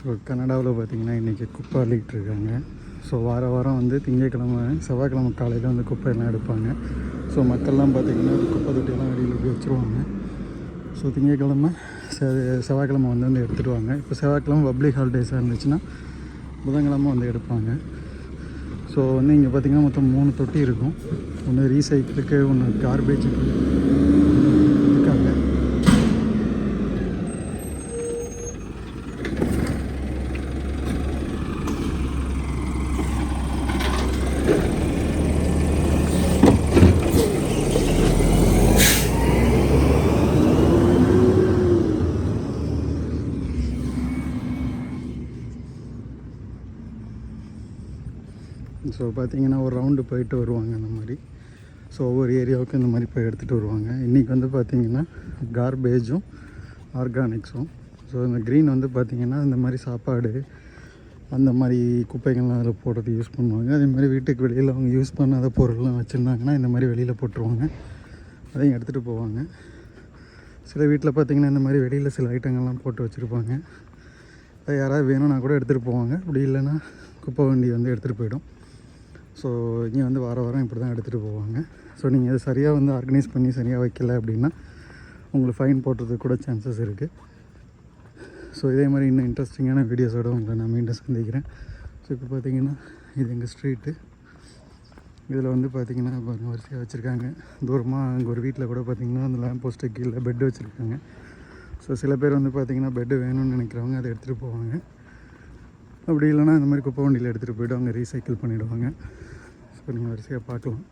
So கனடாவில் பார்த்திங்கன்னா இன்றைக்கி குப்பை அள்ளிகிட்ருக்காங்க. ஸோ வாரம் வந்து திங்கட்கிழமை செவ்வாய்க்கிழமை காலையில் வந்து குப்பையெல்லாம் எடுப்பாங்க. ஸோ மக்கள்லாம் பார்த்திங்கன்னா குப்பை தொட்டியெல்லாம் வெளியில் போய் வச்சுருவாங்க. ஸோ திங்கட்கிழமை செவ்வாய்க்கிழமை வந்து எடுத்துகிட்டு வாங்க. இப்போ செவ்வாய்க்கிழமை பப்ளிக் ஹாலிடேஸாக இருந்துச்சுன்னா புதன்கிழமை வந்து எடுப்பாங்க. ஸோ வந்து இங்கே பார்த்திங்கன்னா மொத்தம் 3 தொட்டி இருக்கும். ஒன்று ரீசைக்கிளுக்கு, ஒன்று கார்பேஜுக்கு இருக்காங்க. ஸோ பார்த்திங்கன்னா ஒரு ரவுண்டு போயிட்டு வருவாங்க அந்த மாதிரி. ஸோ ஒவ்வொரு ஏரியாவுக்கும் இந்த மாதிரி போய் எடுத்துகிட்டு வருவாங்க. இன்றைக்கி வந்து பார்த்திங்கன்னா கார்பேஜும் ஆர்கானிக்ஸும். ஸோ இந்த க்ரீன் வந்து பார்த்திங்கன்னா இந்த மாதிரி சாப்பாடு அந்த மாதிரி குப்பைகள்லாம் அதில் போடுறது யூஸ் பண்ணுவாங்க. அதே மாதிரி வீட்டுக்கு வெளியில் அவங்க யூஸ் பண்ணாத பொருள்லாம் வச்சுருந்தாங்கன்னா இந்த மாதிரி வெளியில் போட்டுருவாங்க. அதையும் எடுத்துகிட்டு போவாங்க. சில வீட்டில் பார்த்திங்கன்னா இந்த மாதிரி வெளியில் சில ஐட்டங்கள்லாம் போட்டு வச்சுருப்பாங்க. அது யாராவது வேணும்னா கூட எடுத்துகிட்டு போவாங்க. அப்படி இல்லைன்னா குப்பை வண்டி வந்து எடுத்துகிட்டு போயிடும். ஸோ இங்கே வந்து வாரம் இப்படி தான் எடுத்துகிட்டு போவாங்க. ஸோ நீங்கள் அதை சரியாக வந்து ஆர்கனைஸ் பண்ணி சரியாக வைக்கல அப்படின்னா உங்களுக்கு ஃபைன் போடுறதுக்கு கூட சான்சஸ் இருக்குது. ஸோ இதே மாதிரி இன்னும் இன்ட்ரெஸ்டிங்கான வீடியோஸோடு உங்களை நான் மீண்டும் சந்திக்கிறேன். ஸோ இப்போ பார்த்திங்கன்னா இது எங்கள் ஸ்ட்ரீட்டு. இதில் வந்து பார்த்திங்கன்னா வரிசையாக வச்சுருக்காங்க. தூரமாக அங்கே ஒரு வீட்டில் கூட பார்த்திங்கன்னா அந்த லேம்ப் போஸ்ட்டு கீழே பெட்டு வச்சுருக்காங்க. ஸோ சில பேர் வந்து பார்த்திங்கன்னா பெட்டு வேணும்னு நினைக்கிறவங்க அதை எடுத்துகிட்டு போவாங்க. அப்படி இல்லைனா இந்த மாதிரி குப்பை வண்டியில் எடுத்துகிட்டு போய்ட்டு அவங்க ரீசைக்கிள் பண்ணிவிடுவாங்க. ஸோ நீங்கள் வரிசையாக பார்க்கலாம்.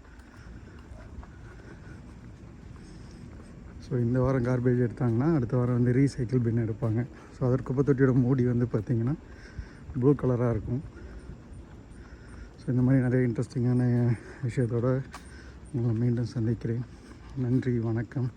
ஸோ இந்த வாரம் கார்பேஜ் எடுத்தாங்கன்னா அடுத்த வாரம் வந்து ரீசைக்கிள் பின் எடுப்பாங்க. ஸோ அதற்கு குப்பை தொட்டியோட மூடி வந்து பார்த்திங்கன்னா ப்ளூ கலராக இருக்கும். ஸோ இந்த மாதிரி நிறைய இன்ட்ரெஸ்டிங்கான விஷயத்தோடு உங்களை மீண்டும் சந்திக்கிறேன். நன்றி, வணக்கம்.